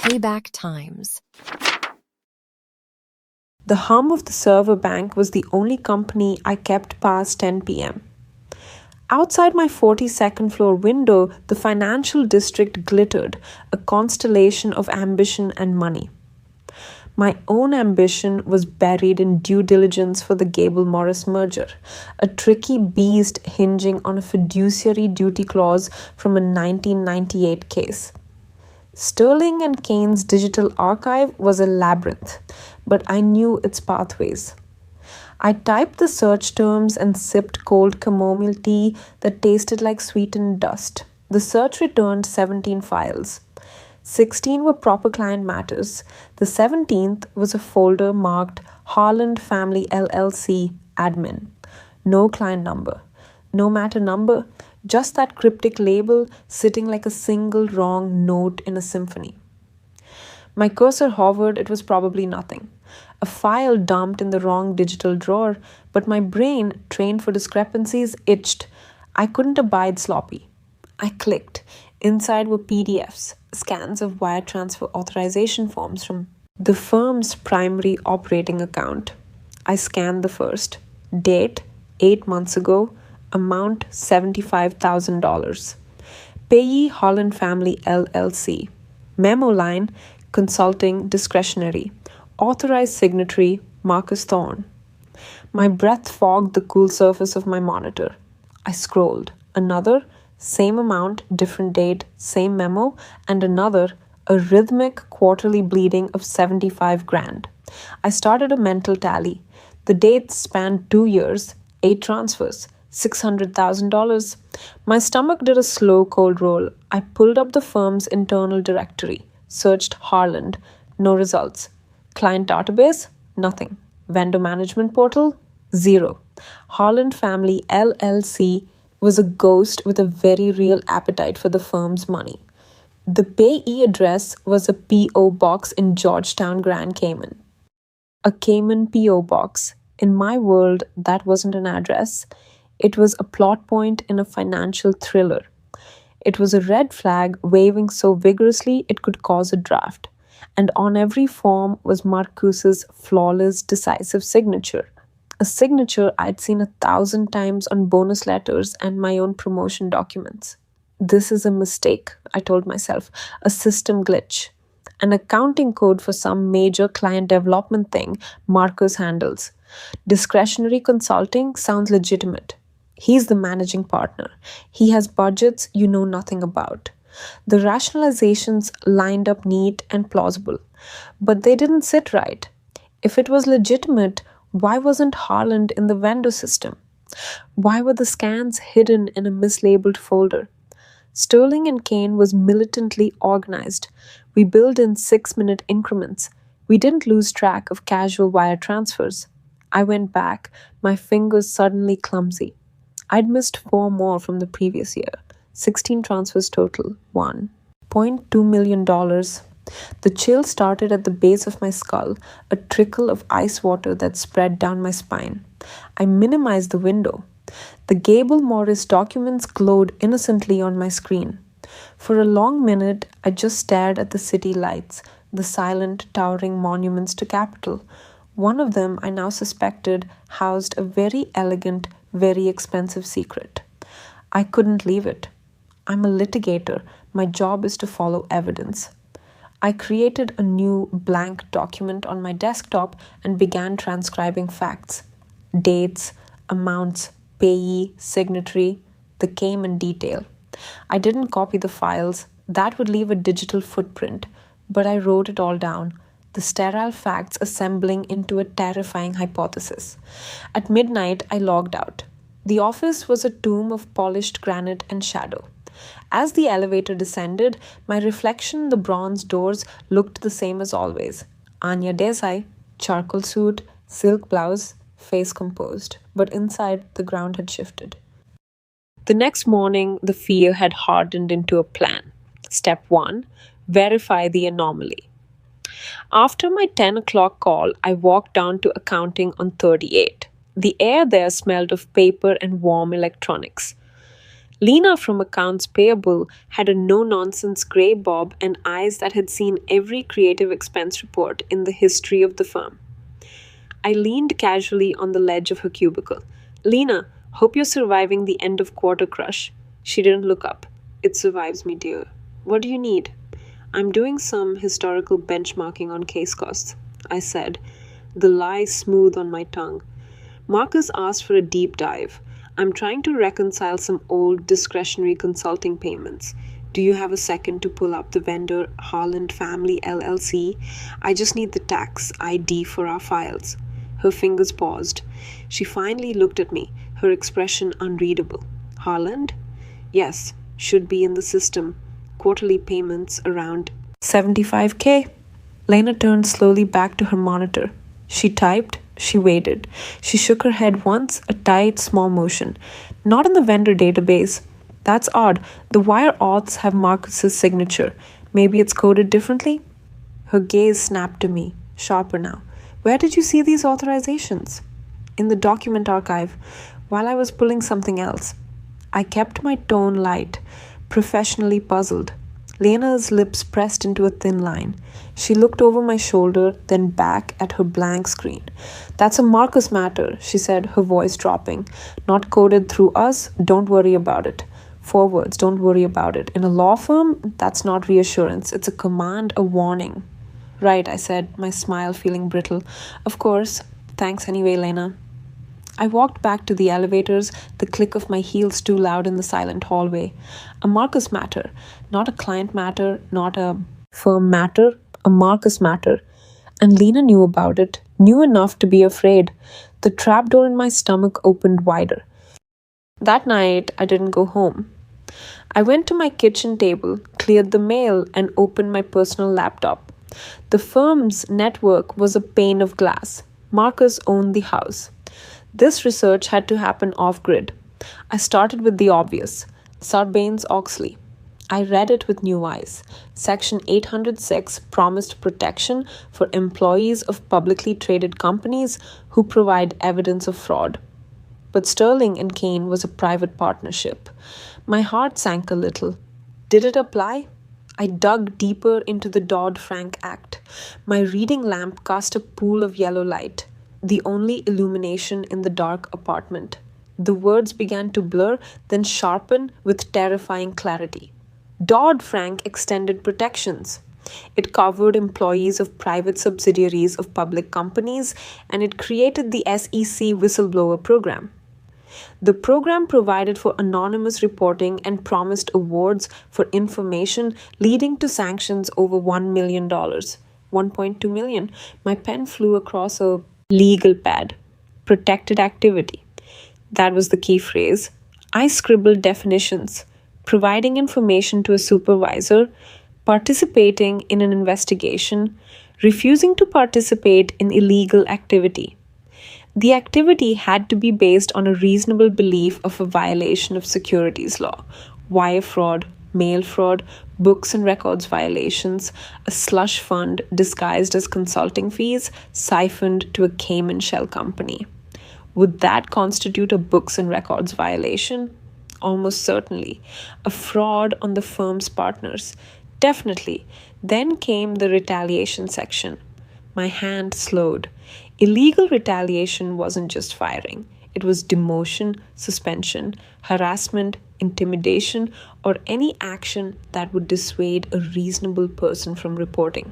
Payback times. The hum of the server bank was the only company I kept past 10 p.m. Outside my 42nd floor window, the financial district glittered, a constellation of ambition and money. My own ambition was buried in due diligence for the Gable-Morris merger, a tricky beast hinging on a fiduciary duty clause from a 1998 case. Sterling and Caine's digital archive was a labyrinth, but I knew its pathways. I typed the search terms and sipped cold chamomile tea that tasted like sweetened dust. The search returned 17 files. 16 were proper client matters. The 17th was a folder marked Harland Family LLC admin. No client number. No matter number. Just that cryptic label sitting like a single wrong note in a symphony. My cursor hovered, it was probably nothing. A file dumped in the wrong digital drawer, but my brain, trained for discrepancies, itched. I couldn't abide sloppy. I clicked. Inside were PDFs, scans of wire transfer authorization forms from the firm's primary operating account. I scanned the first. Date, 8 months ago. Amount, $75,000. Payee Holland Family LLC. Memo line, consulting discretionary. Authorized signatory, Marcus Thorne. My breath fogged the cool surface of my monitor. I scrolled. Another, same amount, different date, same memo, and another, a rhythmic quarterly bleeding of 75 grand. I started a mental tally. The dates spanned 2 years, 8 transfers, $600,000. My stomach did a slow cold roll. I pulled up the firm's internal directory, searched Harland, no results. Client database, nothing. Vendor management portal, 0. Harland Family LLC was a ghost with a very real appetite for the firm's money. The payee address was a P.O. box in Georgetown, Grand Cayman. A Cayman P.O. box. In my world, that wasn't an address. It was a plot point in a financial thriller. It was a red flag waving so vigorously it could cause a draft. And on every form was Marcuse's flawless, decisive signature. A signature I'd seen 1,000 times on bonus letters and my own promotion documents. This is a mistake, I told myself, a system glitch. An accounting code for some major client development thing Marcus handles. Discretionary consulting sounds legitimate. He's the managing partner. He has budgets you know nothing about. The rationalizations lined up neat and plausible, but they didn't sit right. If it was legitimate, why wasn't Harland in the vendor system? Why were the scans hidden in a mislabeled folder? Sterling Caine was militantly organized. We billed in 6-minute increments. We didn't lose track of casual wire transfers. I went back, my fingers suddenly clumsy. I'd missed 4 more from the previous year. 16 transfers total, $1.2 million. The chill started at the base of my skull, a trickle of ice water that spread down my spine. I minimized the window. The Gable-Morris documents glowed innocently on my screen. For a long minute, I just stared at the city lights, the silent, towering monuments to capital. One of them, I now suspected, housed a very elegant, very expensive secret. I couldn't leave it. I'm a litigator. My job is to follow evidence. I created a new blank document on my desktop and began transcribing facts. Dates, amounts, payee, signatory, the Cayman detail. I didn't copy the files. That would leave a digital footprint. But I wrote it all down. The sterile facts assembling into a terrifying hypothesis. At midnight, I logged out. The office was a tomb of polished granite and shadow. As the elevator descended, my reflection in the bronze doors looked the same as always. Anya Desai, charcoal suit, silk blouse, face composed. But inside, the ground had shifted. The next morning, the fear had hardened into a plan. Step 1, verify the anomaly. After my 10 o'clock call, I walked down to accounting on 38. The air there smelled of paper and warm electronics. Lena from accounts payable had a no nonsense grey bob and eyes that had seen every creative expense report in the history of the firm. I leaned casually on the ledge of her cubicle. Lena, hope you're surviving the end of quarter crush. She didn't look up. It survives me, dear. What do you need? I'm doing some historical benchmarking on case costs, I said, the lie smooth on my tongue. Marcus asked for a deep dive. I'm trying to reconcile some old discretionary consulting payments. Do you have a second to pull up the vendor Holland Family LLC? I just need the tax ID for our files. Her fingers paused. She finally looked at me, her expression unreadable. Holland? Yes, should be in the system. Quarterly payments around 75K. Lena turned slowly back to her monitor. She typed, she waited. She shook her head once, a tight, small motion. Not in the vendor database. That's odd. The wire auths have Marcus's signature. Maybe it's coded differently? Her gaze snapped to me, sharper now. Where did you see these authorizations? In the document archive, while I was pulling something else. I kept my tone light, professionally puzzled. Lena's lips pressed into a thin line. She looked over my shoulder, then back at her blank screen. That's a Marcus matter, she said, her voice dropping. Not coded through us, don't worry about it. 4 words, don't worry about it. In a law firm, that's not reassurance. It's a command, a warning. Right, I said, my smile feeling brittle. Of course. Thanks anyway, Lena. I walked back to the elevators, the click of my heels too loud in the silent hallway. A Marcus matter, not a client matter, not a firm matter, a Marcus matter. And Lena knew about it, knew enough to be afraid. The trapdoor in my stomach opened wider. That night, I didn't go home. I went to my kitchen table, cleared the mail, and opened my personal laptop. The firm's network was a pane of glass. Marcus owned the house. This research had to happen off-grid. I started with the obvious, Sarbanes-Oxley. I read it with new eyes. Section 806 promised protection for employees of publicly traded companies who provide evidence of fraud. But Sterling and Caine was a private partnership. My heart sank a little. Did it apply? I dug deeper into the Dodd-Frank Act. My reading lamp cast a pool of yellow light, the only illumination in the dark apartment. The words began to blur, then sharpen with terrifying clarity. Dodd-Frank extended protections. It covered employees of private subsidiaries of public companies, and it created the SEC whistleblower program. The program provided for anonymous reporting and promised awards for information leading to sanctions over $1 million. 1.2 million. My pen flew across a legal pad. Protected activity. That was the key phrase. I scribbled definitions. Providing information to a supervisor, participating in an investigation, refusing to participate in illegal activity. The activity had to be based on a reasonable belief of a violation of securities law, wire fraud, mail fraud, books and records violations, a slush fund disguised as consulting fees siphoned to a Cayman shell company. Would that constitute a books and records violation? Almost certainly. A fraud on the firm's partners? Definitely. Then came the retaliation section. My hand slowed. Illegal retaliation wasn't just firing. It was demotion, suspension, harassment, intimidation, or any action that would dissuade a reasonable person from reporting.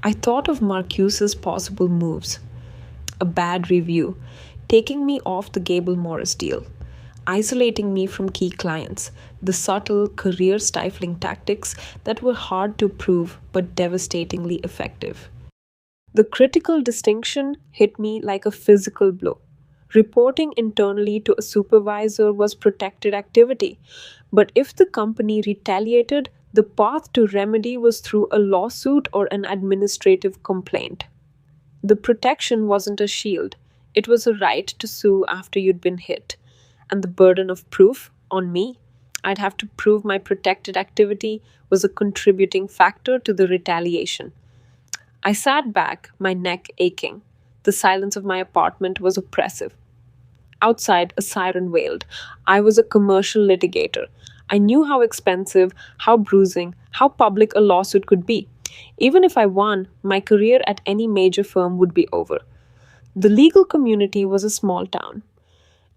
I thought of Marcuse's possible moves. A bad review, taking me off the Gable Morris deal, isolating me from key clients, the subtle, career-stifling tactics that were hard to prove but devastatingly effective. The critical distinction hit me like a physical blow. Reporting internally to a supervisor was protected activity, but if the company retaliated, the path to remedy was through a lawsuit or an administrative complaint. The protection wasn't a shield, it was a right to sue after you'd been hit. And the burden of proof on me. I'd have to prove my protected activity was a contributing factor to the retaliation. I sat back, my neck aching. The silence of my apartment was oppressive. Outside, a siren wailed. I was a commercial litigator. I knew how expensive, how bruising, how public a lawsuit could be. Even if I won, my career at any major firm would be over. The legal community was a small town.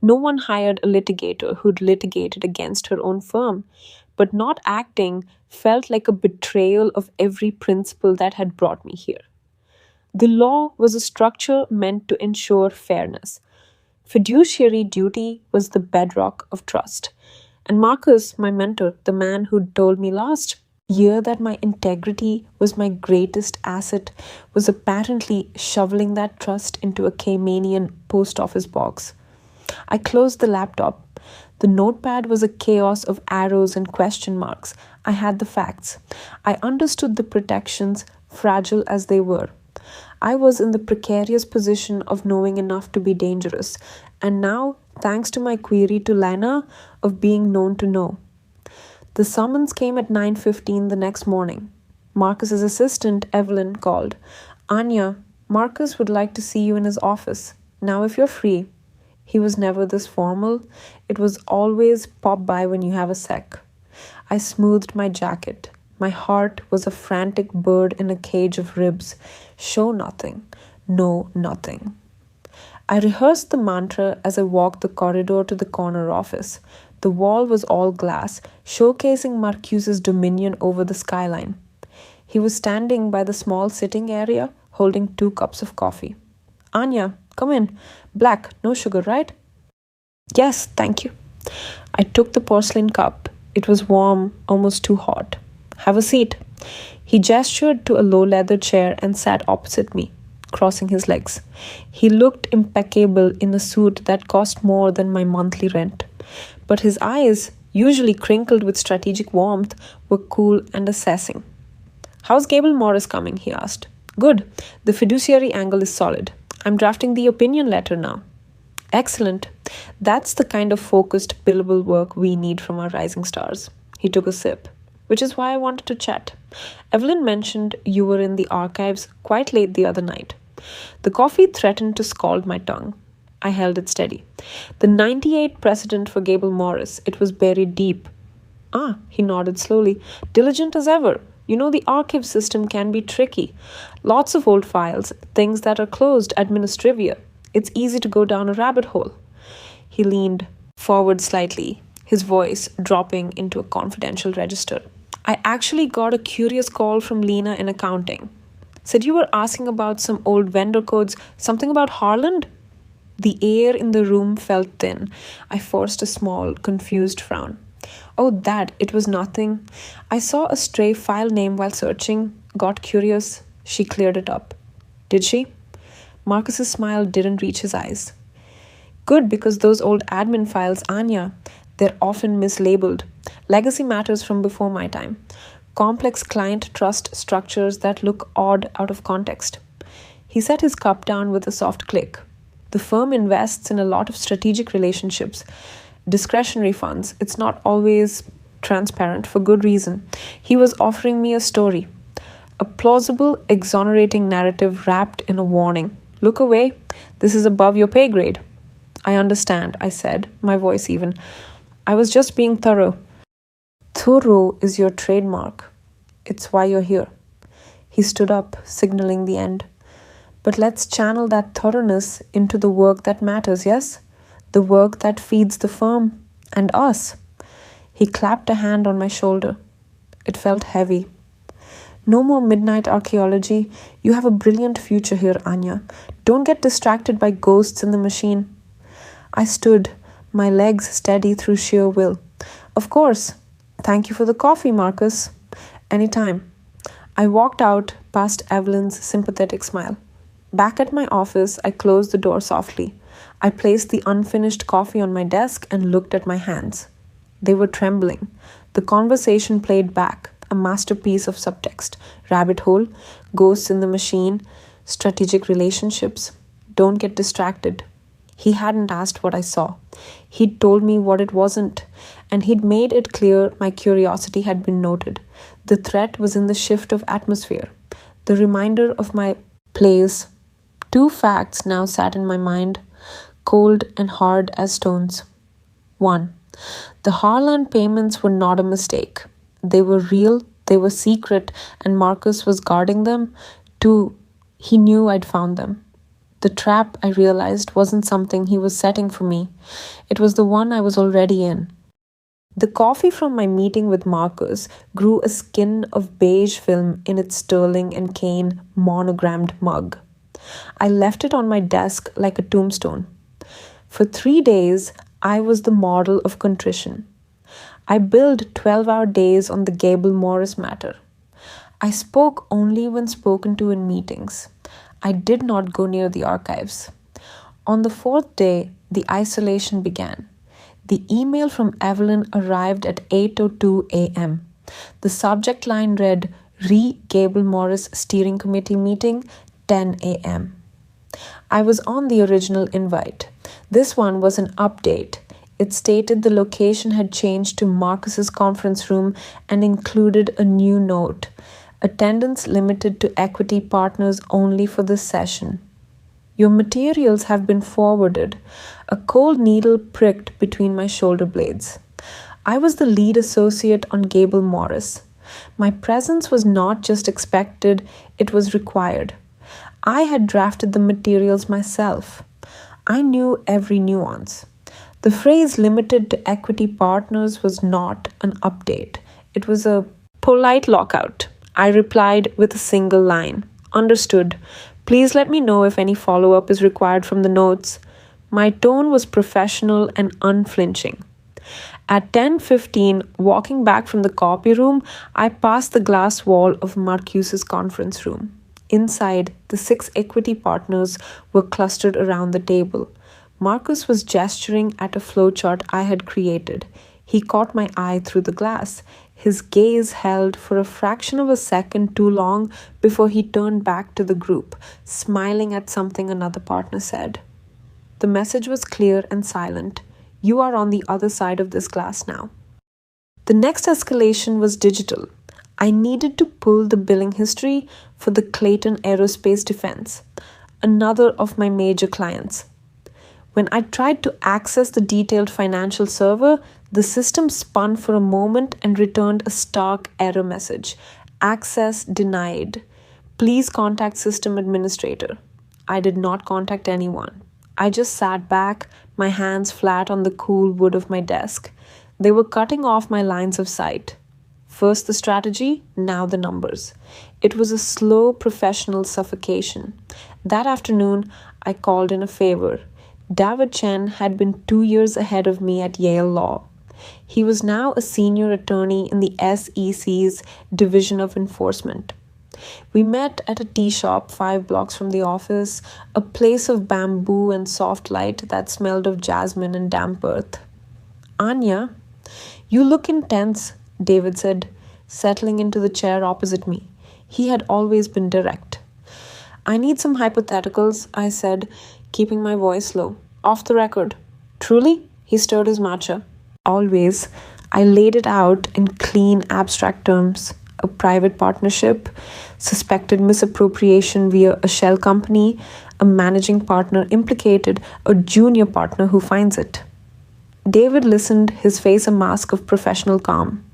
No one hired a litigator who'd litigated against her own firm, but not acting felt like a betrayal of every principle that had brought me here. The law was a structure meant to ensure fairness. Fiduciary duty was the bedrock of trust. And Marcus, my mentor, the man who told me last year that my integrity was my greatest asset, was apparently shoveling that trust into a Caymanian post office box. I closed the laptop. The notepad was a chaos of arrows and question marks. I had the facts. I understood the protections, fragile as they were. I was in the precarious position of knowing enough to be dangerous, and now, thanks to my query to Lana, of being known to know. The summons came at 9:15 the next morning. Marcus's assistant, Evelyn, called. Anya, Marcus would like to see you in his office. Now if you're free. He was never this formal. It was always pop by when you have a sec. I smoothed my jacket. My heart was a frantic bird in a cage of ribs. Show nothing. Know nothing. I rehearsed the mantra as I walked the corridor to the corner office. The wall was all glass, showcasing Marcuse's dominion over the skyline. He was standing by the small sitting area, holding 2 cups of coffee. Anya, come in. Black, no sugar, right? Yes, thank you. I took the porcelain cup. It was warm, almost too hot. Have a seat. He gestured to a low leather chair and sat opposite me, crossing his legs. He looked impeccable in a suit that cost more than my monthly rent. But his eyes, usually crinkled with strategic warmth, were cool and assessing. How's Gable Morris coming? He asked. Good. The fiduciary angle is solid. I'm drafting the opinion letter now. Excellent. That's the kind of focused, billable work we need from our rising stars. He took a sip, which is why I wanted to chat. Evelyn mentioned you were in the archives quite late the other night. The coffee threatened to scald my tongue. I held it steady. The 98 precedent for Gable Morris, it was buried deep. Ah, he nodded slowly. Diligent as ever. You know, the archive system can be tricky. Lots of old files, things that are closed, administrivia. It's easy to go down a rabbit hole. He leaned forward slightly, his voice dropping into a confidential register. I actually got a curious call from Lena in accounting. Said you were asking about some old vendor codes, something about Harland? The air in the room felt thin. I forced a small, confused frown. Oh, that, it was nothing. I saw a stray file name while searching, got curious. She cleared it up. Did she? Marcus's smile didn't reach his eyes. Good, because those old admin files, Anya, they're often mislabeled. Legacy matters from before my time. Complex client trust structures that look odd out of context. He set his cup down with a soft click. The firm invests in a lot of strategic relationships, discretionary funds. It's not always transparent for good reason. He was offering me a story, a plausible, exonerating narrative wrapped in a warning. Look away. This is above your pay grade. I understand, I said, my voice even. I was just being thorough. Thorough is your trademark. It's why you're here. He stood up, signaling the end. But let's channel that thoroughness into the work that matters, yes? The work that feeds the firm and us. He clapped a hand on my shoulder. It felt heavy. No more midnight archaeology. You have a brilliant future here, Anya. Don't get distracted by ghosts in the machine. I stood, my legs steady through sheer will. Of course. Thank you for the coffee, Marcus. Anytime. I walked out past Evelyn's sympathetic smile. Back at my office, I closed the door softly. I placed the unfinished coffee on my desk and looked at my hands. They were trembling. The conversation played back, a masterpiece of subtext. Rabbit hole, ghosts in the machine, strategic relationships. Don't get distracted. He hadn't asked what I saw. He'd told me what it wasn't, and he'd made it clear my curiosity had been noted. The threat was in the shift of atmosphere, the reminder of my place. 2 facts now sat in my mind. cold and hard as stones. 1. The hard-earned payments were not a mistake. They were real, they were secret, and Marcus was guarding them. 2. He knew I'd found them. The trap, I realized, wasn't something he was setting for me. It was the one I was already in. The coffee from my meeting with Marcus grew a skin of beige film in its Sterling and Caine monogrammed mug. I left it on my desk like a tombstone. For 3 days, I was the model of contrition. I billed 12-hour days on the Gable Morris matter. I spoke only when spoken to in meetings. I did not go near the archives. On the 4th day, the isolation began. The email from Evelyn arrived at 8:02 a.m. The subject line read, Gable Morris Steering Committee Meeting, 10 a.m. I was on the original invite. This one was an update. It stated the location had changed to Marcus's conference room and included a new note. Attendance limited to equity partners only for this session. Your materials have been forwarded. A cold needle pricked between my shoulder blades. I was the lead associate on Gable Morris. My presence was not just expected, it was required. I had drafted the materials myself. I knew every nuance. The phrase limited to equity partners was not an update. It was a polite lockout. I replied with a single line. Understood. Please let me know if any follow-up is required from the notes. My tone was professional and unflinching. At 10:15, walking back from the copy room, I passed the glass wall of Marcuse's conference room. Inside, the 6 equity partners were clustered around the table. Marcus was gesturing at a flowchart I had created. He caught my eye through the glass. His gaze held for a fraction of a second too long before he turned back to the group, smiling at something another partner said. The message was clear and silent. You are on the other side of this glass now. The next escalation was digital. I needed to pull the billing history for the Clayton Aerospace Defense, another of my major clients. When I tried to access the detailed financial server, the system spun for a moment and returned a stark error message. Access denied. Please contact system administrator. I did not contact anyone. I just sat back, my hands flat on the cool wood of my desk. They were cutting off my lines of sight. First the strategy, now the numbers. It was a slow professional suffocation. That afternoon, I called in a favor. David Chen had been 2 years ahead of me at Yale Law. He was now a senior attorney in the SEC's Division of Enforcement. We met at a tea shop 5 blocks from the office, a place of bamboo and soft light that smelled of jasmine and damp earth. Anya, you look intense, David said, settling into the chair opposite me. He had always been direct. I need some hypotheticals, I said, keeping my voice low. Off the record. Truly? He stirred his matcha. Always. I laid it out in clean, abstract terms. A private partnership, suspected misappropriation via a shell company, a managing partner implicated, a junior partner who finds it. David listened, his face a mask of professional calm.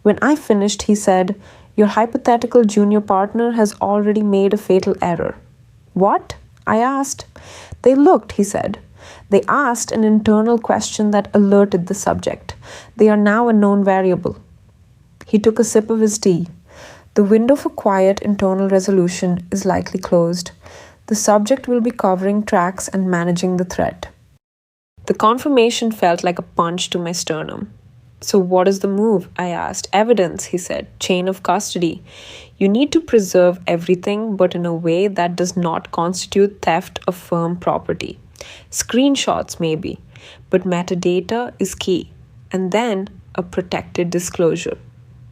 When I finished, he said, Your hypothetical junior partner has already made a fatal error. What? I asked. They looked, he said. They asked an internal question that alerted the subject. They are now a known variable. He took a sip of his tea. The window for quiet internal resolution is likely closed. The subject will be covering tracks and managing the threat. The confirmation felt like a punch to my sternum. So what is the move? I asked. Evidence, he said. Chain of custody. You need to preserve everything, but in a way that does not constitute theft of firm property. Screenshots maybe, but metadata is key. And then a protected disclosure.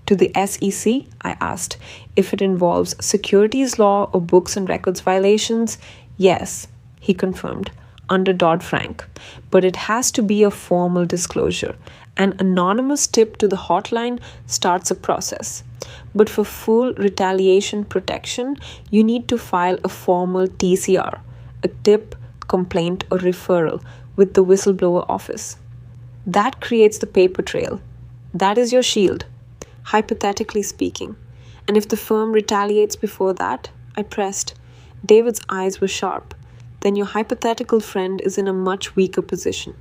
To the SEC, I asked, if it involves securities law or books and records violations, yes, he confirmed, under Dodd-Frank. But it has to be a formal disclosure. An anonymous tip to the hotline starts a process. But for full retaliation protection, you need to file a formal TCR, a tip, complaint, or referral, with the whistleblower office. That creates the paper trail. That is your shield, hypothetically speaking. And if the firm retaliates before that, I pressed. David's eyes were sharp. Then your hypothetical friend is in a much weaker position.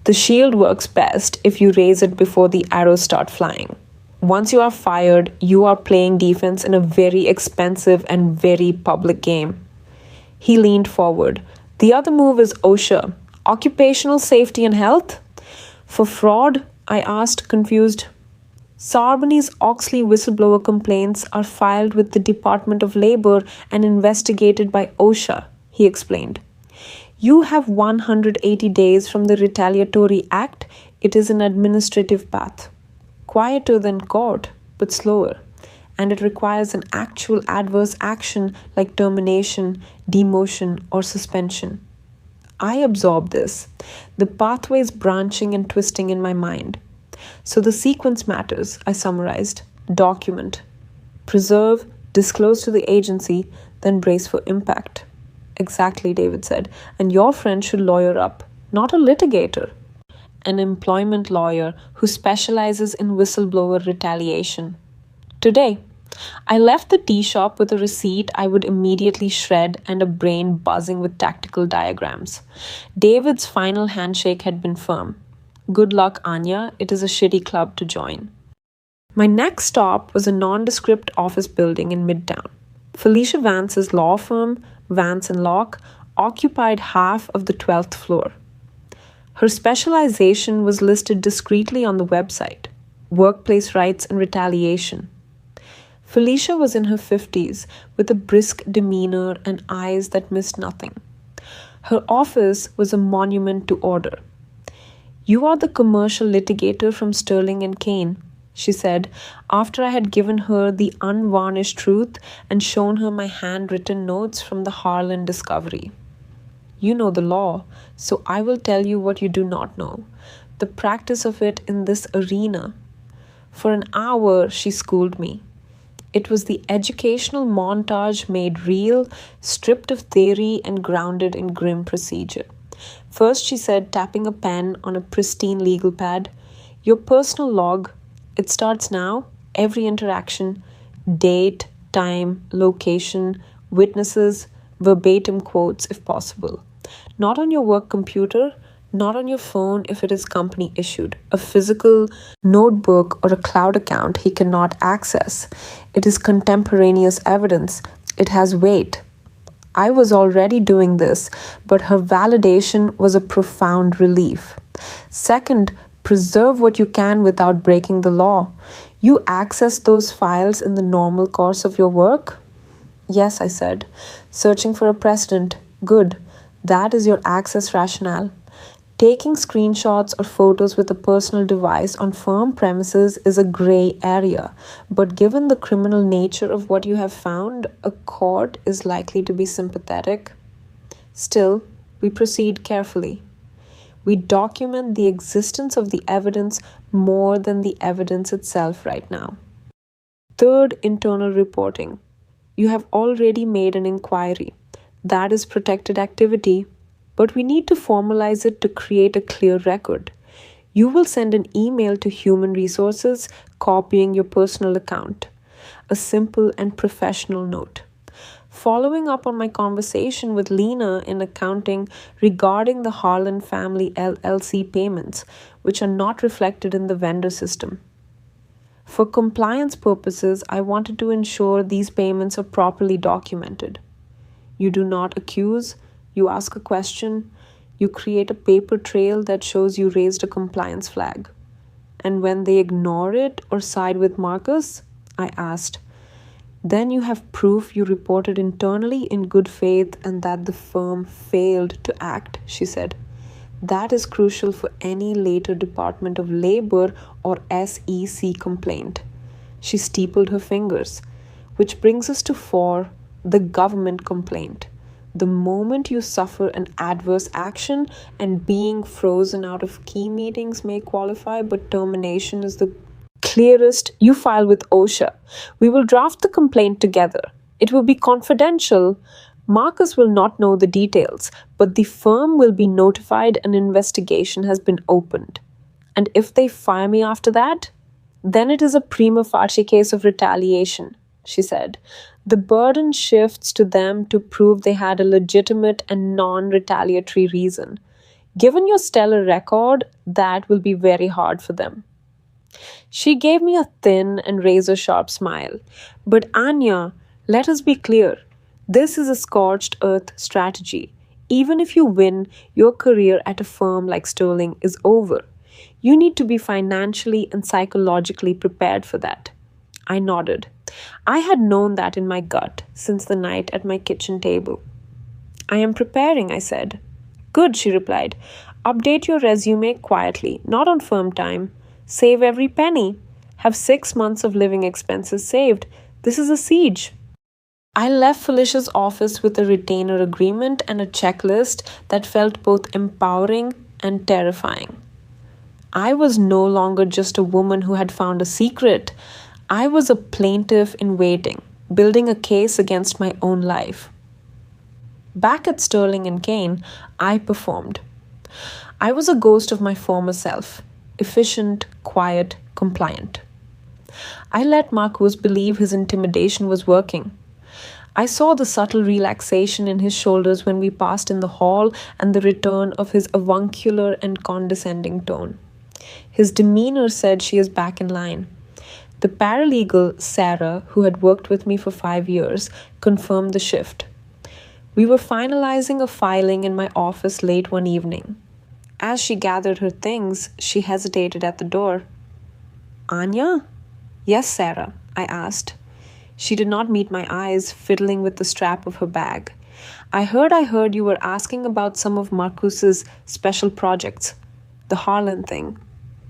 The shield works best if you raise it before the arrows start flying. Once you are fired, you are playing defense in a very expensive and very public game. He leaned forward. The other move is OSHA, Occupational Safety and Health. For fraud? I asked, confused. Sarbanes-Oxley whistleblower complaints are filed with the Department of Labor and investigated by OSHA, he explained. You have 180 days from the Retaliatory Act. It is an administrative path. Quieter than court, but slower. And it requires an actual adverse action like termination, demotion, or suspension. I absorbed this, the pathways branching and twisting in my mind. So the sequence matters, I summarized. Document. Preserve, disclose to the agency, then brace for impact. Exactly, David said. And your friend should lawyer up, not a litigator. An employment lawyer who specializes in whistleblower retaliation. Today, I left the tea shop with a receipt I would immediately shred and a brain buzzing with tactical diagrams. David's final handshake had been firm. Good luck, Anya. It is a shitty club to join. My next stop was a nondescript office building in Midtown. Felicia Vance's law firm, Vance & Locke, occupied half of the 12th floor. Her specialization was listed discreetly on the website, workplace rights and retaliation. Felicia was in her 50s with a brisk demeanor and eyes that missed nothing. Her office was a monument to order. You are the commercial litigator from Sterling Caine, she said, after I had given her the unvarnished truth and shown her my handwritten notes from the Harlan discovery. You know the law, so I will tell you what you do not know, the practice of it in this arena. For an hour, she schooled me. It was the educational montage made real, stripped of theory and grounded in grim procedure. First, she said, tapping a pen on a pristine legal pad, your personal log, it starts now, every interaction, date, time, location, witnesses, verbatim quotes if possible. Not on your work computer, not on your phone if it is company issued. A physical notebook or a cloud account he cannot access. It is contemporaneous evidence. It has weight. I was already doing this, but her validation was a profound relief. Second, preserve what you can without breaking the law. You access those files in the normal course of your work? Yes, I said. Searching for a precedent. Good. That is your access rationale. Taking screenshots or photos with a personal device on firm premises is a gray area, but given the criminal nature of what you have found, a court is likely to be sympathetic. Still, we proceed carefully. We document the existence of the evidence more than the evidence itself right now. Third, internal reporting. You have already made an inquiry. That is protected activity. But we need to formalize it to create a clear record. You will send an email to Human Resources copying your personal account. A simple and professional note. Following up on my conversation with Lena in accounting regarding the Harlan Family LLC payments, which are not reflected in the vendor system. For compliance purposes, I wanted to ensure these payments are properly documented. You do not accuse. You ask a question, you create a paper trail that shows you raised a compliance flag. And when they ignore it or side with Marcus, I asked, then you have proof you reported internally in good faith and that the firm failed to act, she said. That is crucial for any later Department of Labor or SEC complaint. She steepled her fingers, which brings us to 4, the government complaint. The moment you suffer an adverse action and being frozen out of key meetings may qualify, but termination is the clearest, you file with OSHA. We will draft the complaint together. It will be confidential, Marcus will not know the details, but the firm will be notified an investigation has been opened. And if they fire me after that, then it is a prima facie case of retaliation, she said. The burden shifts to them to prove they had a legitimate and non retaliatory reason. Given your stellar record, that will be very hard for them. She gave me a thin and razor sharp smile. But Anya, let us be clear. This is a scorched earth strategy. Even if you win, your career at a firm like Sterling is over. You need to be financially and psychologically prepared for that. I nodded. I had known that in my gut since the night at my kitchen table. I am preparing, I said. Good, she replied. Update your resume quietly, not on firm time. Save every penny. Have 6 months of living expenses saved. This is a siege. I left Felicia's office with a retainer agreement and a checklist that felt both empowering and terrifying. I was no longer just a woman who had found a secret. I was a plaintiff in waiting, building a case against my own life. Back at Sterling Caine, I performed. I was a ghost of my former self, efficient, quiet, compliant. I let Marcus believe his intimidation was working. I saw the subtle relaxation in his shoulders when we passed in the hall and the return of his avuncular and condescending tone. His demeanor said she is back in line. The paralegal, Sarah, who had worked with me for 5 years, confirmed the shift. We were finalizing a filing in my office late one evening. As she gathered her things, she hesitated at the door. Anya? Yes, Sarah, I asked. She did not meet my eyes, fiddling with the strap of her bag. I heard you were asking about some of Marcus's special projects. The Harlan thing.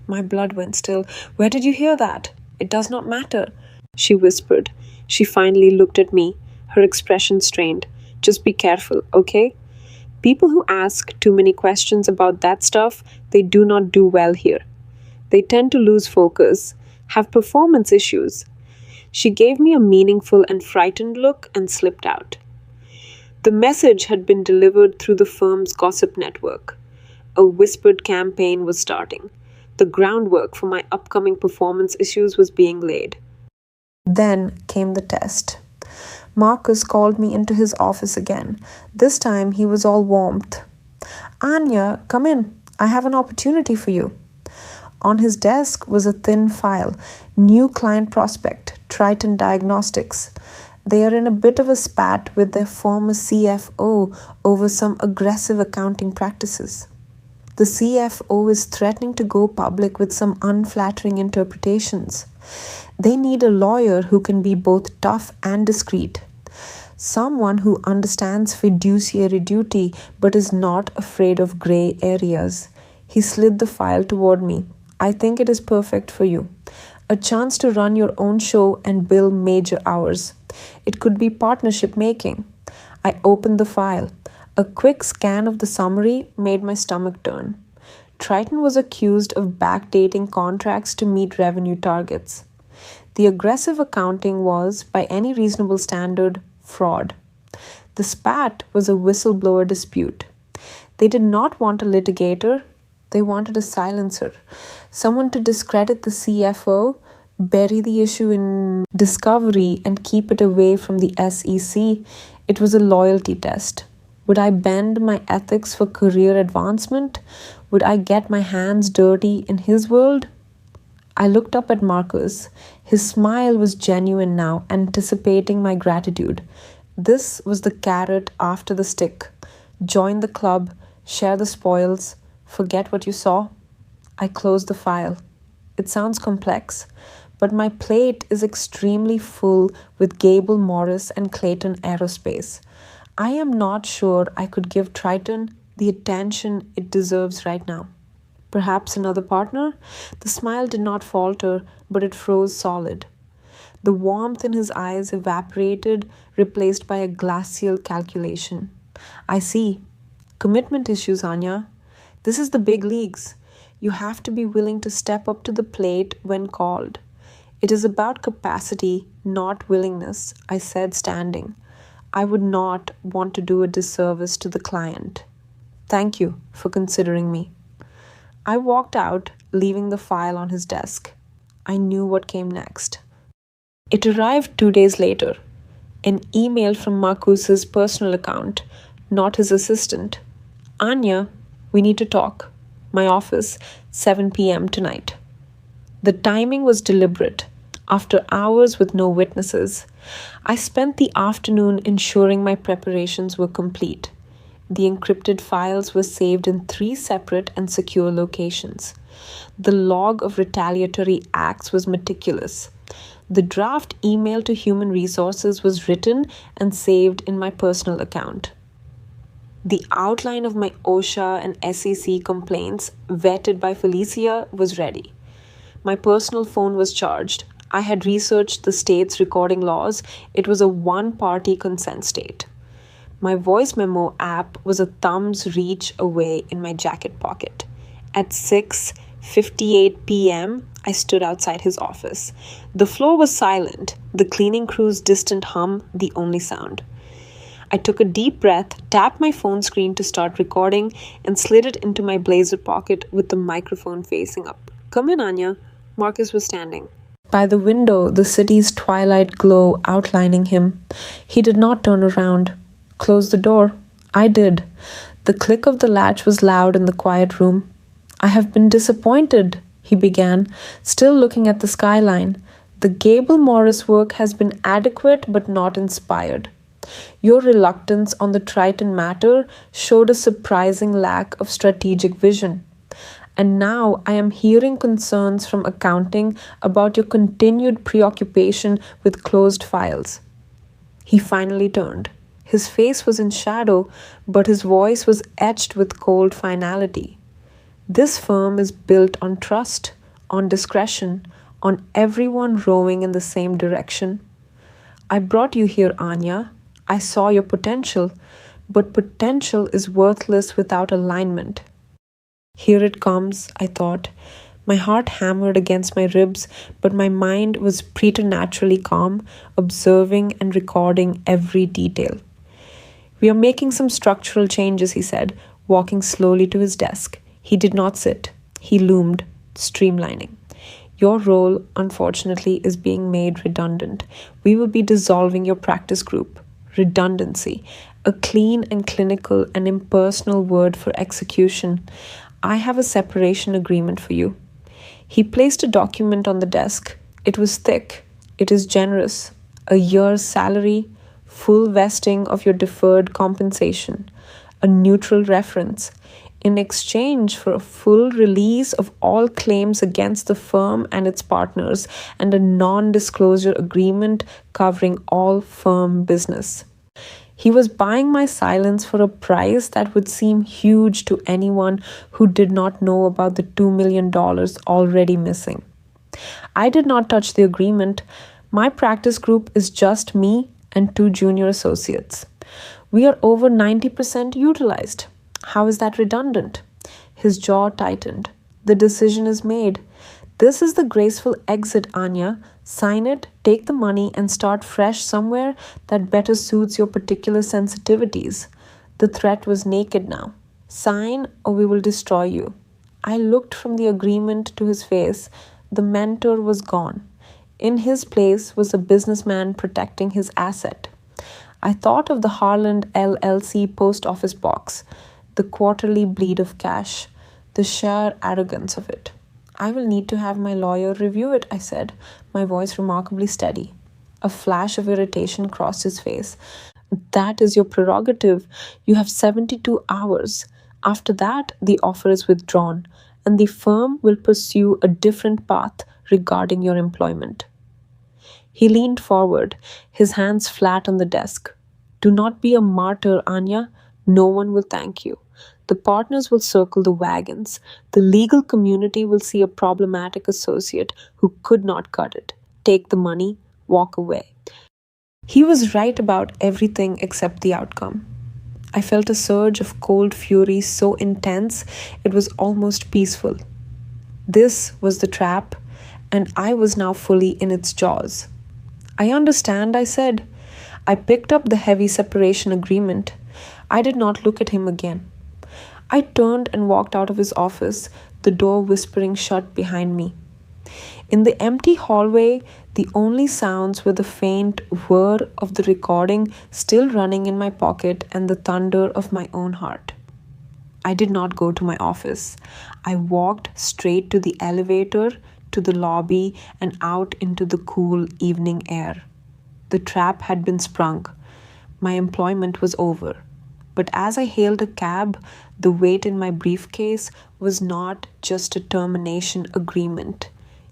My blood went still. Where did you hear that? It does not matter, she whispered. She finally looked at me, her expression strained. Just be careful, okay? People who ask too many questions about that stuff, they do not do well here. They tend to lose focus, have performance issues. She gave me a meaningful and frightened look and slipped out. The message had been delivered through the firm's gossip network. A whispered campaign was starting. The groundwork for my upcoming performance issues was being laid. Then came the test. Marcus called me into his office again. This time he was all warmth. Anya, come in. I have an opportunity for you. On his desk was a thin file. New client prospect, Triton Diagnostics. They are in a bit of a spat with their former CFO over some aggressive accounting practices. The CFO is threatening to go public with some unflattering interpretations. They need a lawyer who can be both tough and discreet. Someone who understands fiduciary duty but is not afraid of gray areas. He slid the file toward me. I think it is perfect for you. A chance to run your own show and bill major hours. It could be partnership making. I opened the file. A quick scan of the summary made my stomach turn. Triton was accused of backdating contracts to meet revenue targets. The aggressive accounting was, by any reasonable standard, fraud. The spat was a whistleblower dispute. They did not want a litigator, they wanted a silencer. Someone to discredit the CFO, bury the issue in discovery, and keep it away from the SEC. It was a loyalty test. Would I bend my ethics for career advancement? Would I get my hands dirty in his world? I looked up at Marcus. His smile was genuine now, anticipating my gratitude. This was the carrot after the stick. Join the club, share the spoils, forget what you saw. I closed the file. It sounds complex, but my plate is extremely full with Gable Morris and Clayton Aerospace. I am not sure I could give Triton the attention it deserves right now. Perhaps another partner? The smile did not falter, but it froze solid. The warmth in his eyes evaporated, replaced by a glacial calculation. I see. Commitment issues, Anya. This is the big leagues. You have to be willing to step up to the plate when called. It is about capacity, not willingness, I said, standing. I would not want to do a disservice to the client. Thank you for considering me. I walked out, leaving the file on his desk. I knew what came next. It arrived 2 days later. An email from Marcuse's personal account, not his assistant. Anya, we need to talk. My office, 7 p.m. tonight. The timing was deliberate. After hours with no witnesses, I spent the afternoon ensuring my preparations were complete. The encrypted files were saved in 3 separate and secure locations. The log of retaliatory acts was meticulous. The draft email to Human Resources was written and saved in my personal account. The outline of my OSHA and SEC complaints, vetted by Felicia, was ready. My personal phone was charged. I had researched the state's recording laws. It was a one-party consent state. My voice memo app was a thumb's reach away in my jacket pocket. At 6:58 p.m., I stood outside his office. The floor was silent, the cleaning crew's distant hum the only sound. I took a deep breath, tapped my phone screen to start recording, and slid it into my blazer pocket with the microphone facing up. Come in, Anya. Marcus was standing by the window, the city's twilight glow outlining him. He did not turn around. Close the door. I did. The click of the latch was loud in the quiet room. I have been disappointed, he began, still looking at the skyline. The Gable Morris work has been adequate but not inspired. Your reluctance on the Triton matter showed a surprising lack of strategic vision. And now I am hearing concerns from accounting about your continued preoccupation with closed files. He finally turned. His face was in shadow, but his voice was etched with cold finality. This firm is built on trust, on discretion, on everyone rowing in the same direction. I brought you here, Anya. I saw your potential, but potential is worthless without alignment. Here it comes, I thought. My heart hammered against my ribs, but my mind was preternaturally calm, observing and recording every detail. We are making some structural changes, he said, walking slowly to his desk. He did not sit. He loomed, streamlining. Your role, unfortunately, is being made redundant. We will be dissolving your practice group. Redundancy, a clean and clinical and impersonal word for execution. I have a separation agreement for you. He placed a document on the desk. It was thick. It is generous. A year's salary, full vesting of your deferred compensation, a neutral reference, in exchange for a full release of all claims against the firm and its partners and a non-disclosure agreement covering all firm business. He was buying my silence for a price that would seem huge to anyone who did not know about the $2 million already missing. I did not touch the agreement. My practice group is just me and 2 junior associates. We are over 90% utilized. How is that redundant? His jaw tightened. The decision is made. This is the graceful exit, Anya. Sign it, take the money, and start fresh somewhere that better suits your particular sensitivities. The threat was naked now. Sign or we will destroy you. I looked from the agreement to his face. The mentor was gone. In his place was a businessman protecting his asset. I thought of the Harland LLC post office box, the quarterly bleed of cash, the sheer arrogance of it. I will need to have my lawyer review it, I said, my voice remarkably steady. A flash of irritation crossed his face. That is your prerogative. You have 72 hours. After that, the offer is withdrawn, and the firm will pursue a different path regarding your employment. He leaned forward, his hands flat on the desk. Do not be a martyr, Anya. No one will thank you. The partners will circle the wagons. The legal community will see a problematic associate who could not cut it. Take the money, walk away. He was right about everything except the outcome. I felt a surge of cold fury so intense it was almost peaceful. This was the trap, and I was now fully in its jaws. I understand, I said. I picked up the heavy separation agreement. I did not look at him again. I turned and walked out of his office, the door whispering shut behind me. In the empty hallway, the only sounds were the faint whir of the recording still running in my pocket and the thunder of my own heart. I did not go to my office. I walked straight to the elevator, to the lobby, and out into the cool evening air. The trap had been sprung. My employment was over. But as I hailed a cab, the weight in my briefcase was not just a termination agreement.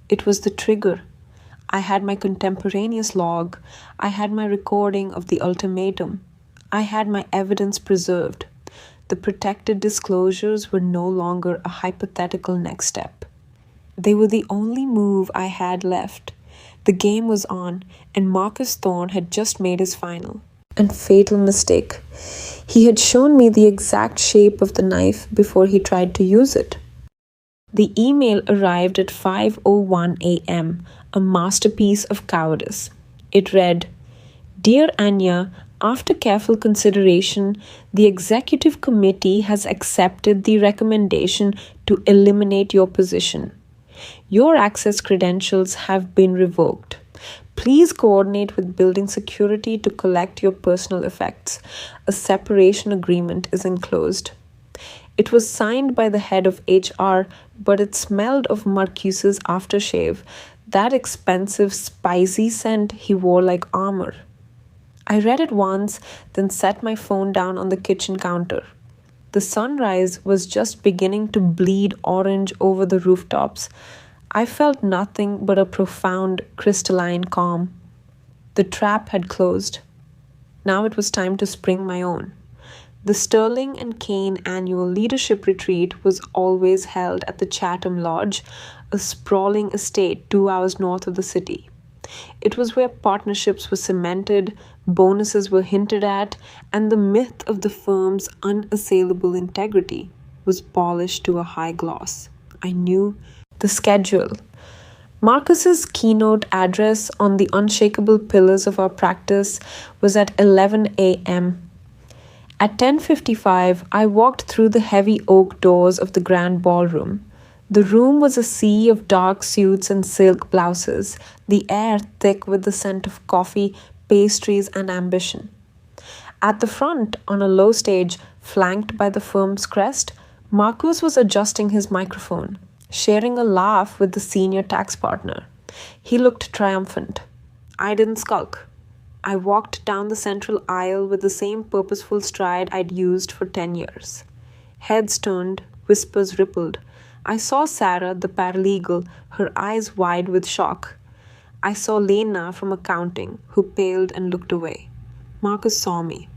It was the trigger. I had my contemporaneous log. I had my recording of the ultimatum. I had my evidence preserved. The protected disclosures were no longer a hypothetical next step. They were the only move I had left. The game was on, and Marcus Thorne had just made his final and fatal mistake. He had shown me the exact shape of the knife before he tried to use it. The email arrived at 5:01 a.m., a masterpiece of cowardice. It read, "Dear Anya, after careful consideration, the executive committee has accepted the recommendation to eliminate your position. Your access credentials have been revoked. Please coordinate with building security to collect your personal effects. A separation agreement is enclosed." It was signed by the head of HR, but it smelled of Marcuse's aftershave, that expensive, spicy scent he wore like armor. I read it once, then set my phone down on the kitchen counter. The sunrise was just beginning to bleed orange over the rooftops. I felt nothing but a profound, crystalline calm. The trap had closed. Now it was time to spring my own. The Sterling and Caine annual leadership retreat was always held at the Chatham Lodge, a sprawling estate 2 hours north of the city. It was where partnerships were cemented, bonuses were hinted at, and the myth of the firm's unassailable integrity was polished to a high gloss. I knew the schedule. Marcus's keynote address on the unshakable pillars of our practice was at 11 a.m. At 10:55, I walked through the heavy oak doors of the grand ballroom. The room was a sea of dark suits and silk blouses, the air thick with the scent of coffee, pastries, and ambition. At the front, on a low stage, flanked by the firm's crest, Marcus was adjusting his microphone, sharing a laugh with the senior tax partner. He looked triumphant. I didn't skulk. I walked down the central aisle with the same purposeful stride I'd used for 10 years. Heads turned, whispers rippled. I saw Sarah, the paralegal, her eyes wide with shock. I saw Lena from accounting, who paled and looked away. Marcus saw me.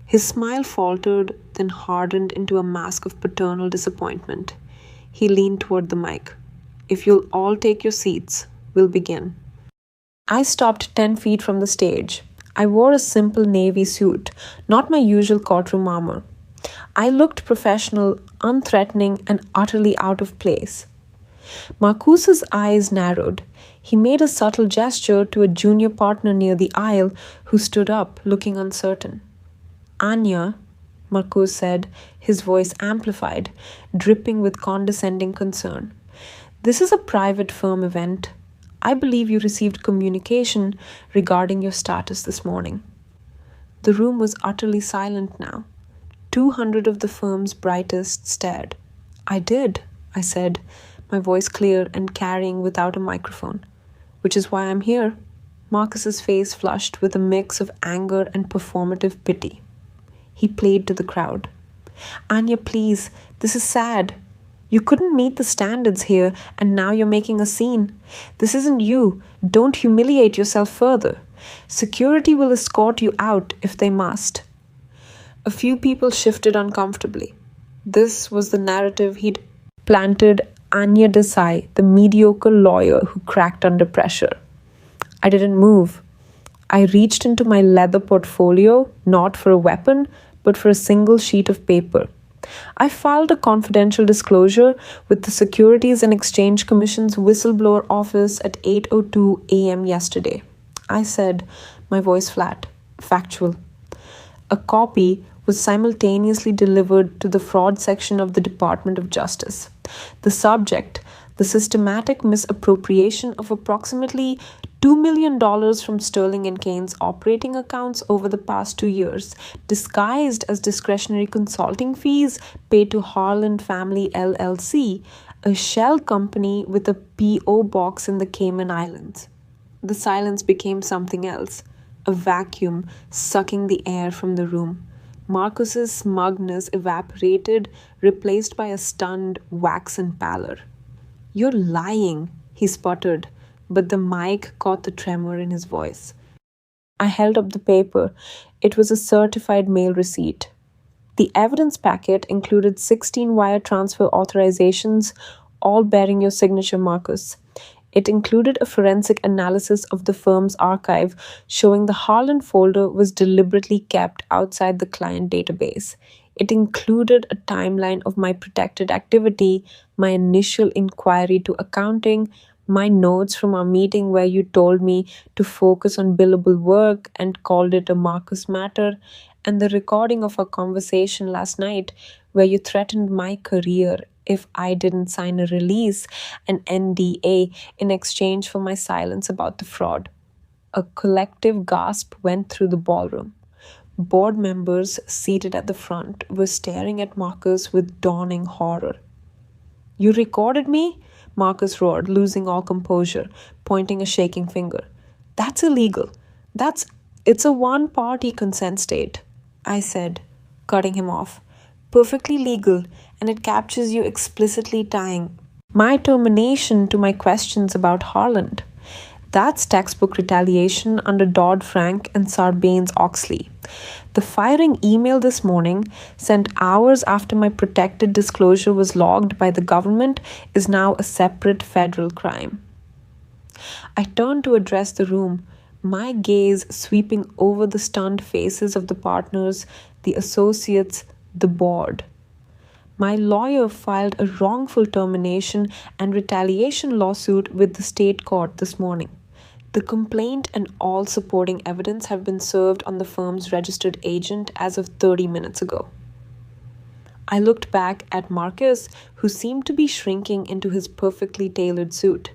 His smile faltered, then hardened into a mask of paternal disappointment. He leaned toward the mic. "If you'll all take your seats, we'll begin." I stopped 10 feet from the stage. I wore a simple navy suit, not my usual courtroom armor. I looked professional, unthreatening, and utterly out of place. Marcuse's eyes narrowed. He made a subtle gesture to a junior partner near the aisle who stood up, looking uncertain. "Anya," Marcuse said, his voice amplified, dripping with condescending concern. "This is a private firm event. I believe you received communication regarding your status this morning." The room was utterly silent now. 200 of the firm's brightest stared. "I did," I said, my voice clear and carrying without a microphone. "Which is why I'm here." Marcus's face flushed with a mix of anger and performative pity. He played to the crowd. "Anya, please, this is sad. You couldn't meet the standards here, and now you're making a scene. This isn't you. Don't humiliate yourself further. Security will escort you out if they must." A few people shifted uncomfortably. This was the narrative he'd planted Anya Desai, the mediocre lawyer who cracked under pressure. I didn't move. I reached into my leather portfolio, not for a weapon, but for a single sheet of paper. I filed a confidential disclosure with the Securities and Exchange Commission's whistleblower office at 8:02 a.m. yesterday. I said, my voice flat. factual. A copy was simultaneously delivered to the fraud section of the Department of Justice. The subject, the systematic misappropriation of approximately $2 million from Sterling Caine's operating accounts over the past 2 years, disguised as discretionary consulting fees paid to Harland Family LLC, a shell company with a P.O. box in the Cayman Islands. The silence became something else, a vacuum sucking the air from the room. Marcus's smugness evaporated, replaced by a stunned, waxen pallor. "You're lying," he sputtered, but the mic caught the tremor in his voice. I held up the paper. It was a certified mail receipt. The evidence packet included 16 wire transfer authorizations, all bearing your signature, Marcus. It included a forensic analysis of the firm's archive, showing the Harlan folder was deliberately kept outside the client database. It included a timeline of my protected activity, my initial inquiry to accounting, my notes from our meeting where you told me to focus on billable work and called it a Marcus matter, and the recording of our conversation last night where you threatened my career if I didn't sign a release, an NDA, in exchange for my silence about the fraud. A collective gasp went through the ballroom. Board members seated at the front were staring at Marcus with dawning horror. "You recorded me?" Marcus roared, losing all composure, pointing a shaking finger. "That's illegal. It's a one-party consent state," I said, cutting him off. "Perfectly legal, and it captures you explicitly tying my termination to my questions about Harland. That's textbook retaliation under Dodd-Frank and Sarbanes-Oxley. The firing email this morning, sent hours after my protected disclosure was logged by the government, is now a separate federal crime." I turned to address the room, my gaze sweeping over the stunned faces of the partners, the associates, the board. My lawyer filed a wrongful termination and retaliation lawsuit with the state court this morning. The complaint and all supporting evidence have been served on the firm's registered agent as of 30 minutes ago. I looked back at Marcus, who seemed to be shrinking into his perfectly tailored suit.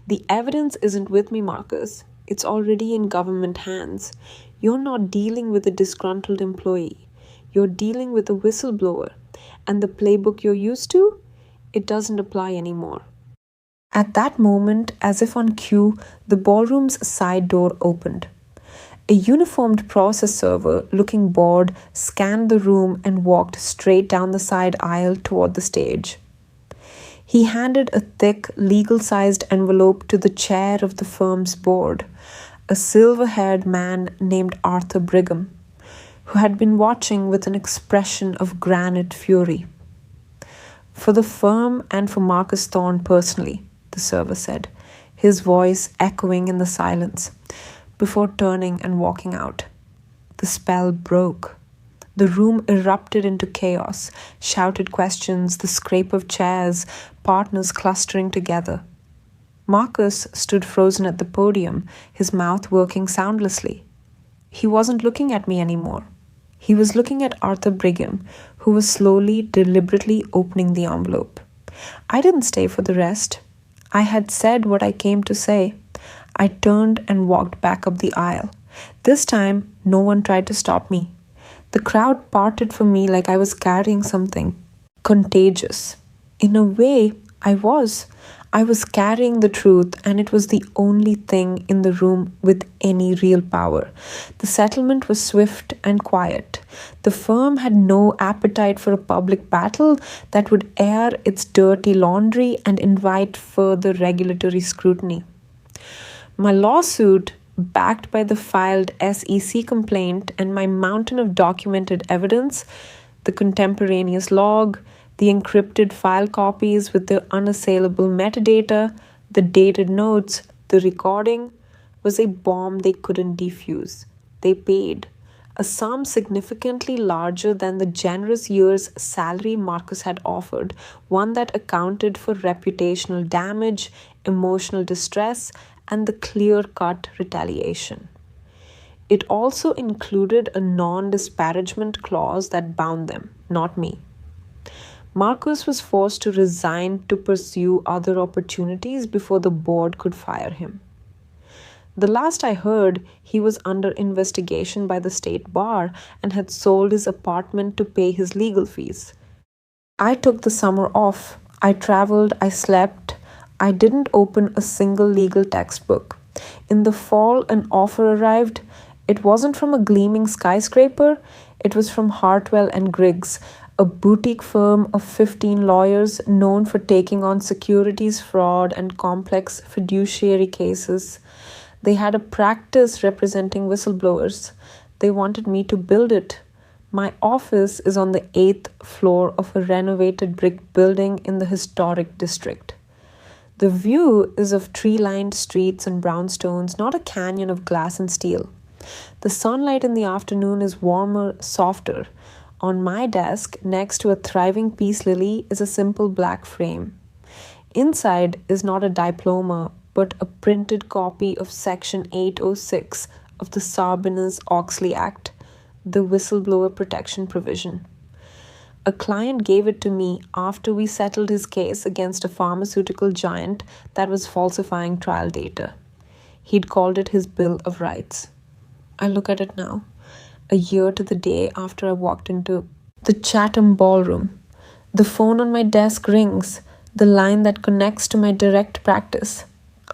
"The evidence isn't with me, Marcus. It's already in government hands. You're not dealing with a disgruntled employee. You're dealing with a whistleblower. And the playbook you're used to? It doesn't apply anymore." At that moment, as if on cue, the ballroom's side door opened. A uniformed process server, looking bored, scanned the room and walked straight down the side aisle toward the stage. He handed a thick, legal-sized envelope to the chair of the firm's board, a silver-haired man named Arthur Brigham, who had been watching with an expression of granite fury. "For the firm and for Marcus Thorne personally," the server said, his voice echoing in the silence, before turning and walking out. The spell broke. The room erupted into chaos, shouted questions, the scrape of chairs, partners clustering together. Marcus stood frozen at the podium, his mouth working soundlessly. He wasn't looking at me anymore. He was looking at Arthur Brigham, who was slowly, deliberately opening the envelope. I didn't stay for the rest. I had said what I came to say. I turned and walked back up the aisle. This time, no one tried to stop me. The crowd parted for me like I was carrying something contagious. In a way, I was. I was carrying the truth, and it was the only thing in the room with any real power. The settlement was swift and quiet. The firm had no appetite for a public battle that would air its dirty laundry and invite further regulatory scrutiny. My lawsuit, backed by the filed SEC complaint and my mountain of documented evidence, the contemporaneous log, the encrypted file copies with the unassailable metadata, the dated notes, the recording, was a bomb they couldn't defuse. They paid a sum significantly larger than the generous year's salary Marcus had offered, one that accounted for reputational damage, emotional distress, and the clear-cut retaliation. It also included a non-disparagement clause that bound them, not me. Marcus was forced to resign to pursue other opportunities before the board could fire him. The last I heard, he was under investigation by the state bar and had sold his apartment to pay his legal fees. I took the summer off. I traveled, I slept. I didn't open a single legal textbook. In the fall, an offer arrived. It wasn't from a gleaming skyscraper. It was from Hartwell and Griggs, a boutique firm of 15 lawyers known for taking on securities fraud and complex fiduciary cases. They had a practice representing whistleblowers. They wanted me to build it. My office is on the 8th floor of a renovated brick building in the historic district. The view is of tree-lined streets and brownstones, not a canyon of glass and steel. The sunlight in the afternoon is warmer, softer. On my desk, next to a thriving peace lily, is a simple black frame. Inside is not a diploma, but a printed copy of Section 806 of the Sarbanes-Oxley Act, the whistleblower protection provision. A client gave it to me after we settled his case against a pharmaceutical giant that was falsifying trial data. He'd called it his Bill of Rights. I look at it now, a year to the day after I walked into the Chatham Ballroom. The phone on my desk rings, the line that connects to my direct practice.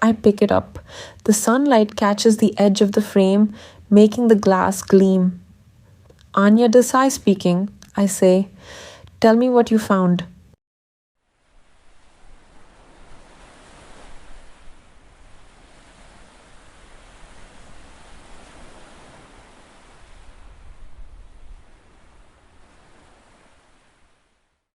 I pick it up. The sunlight catches the edge of the frame, making the glass gleam. Anya Desai speaking, I say. Tell me what you found.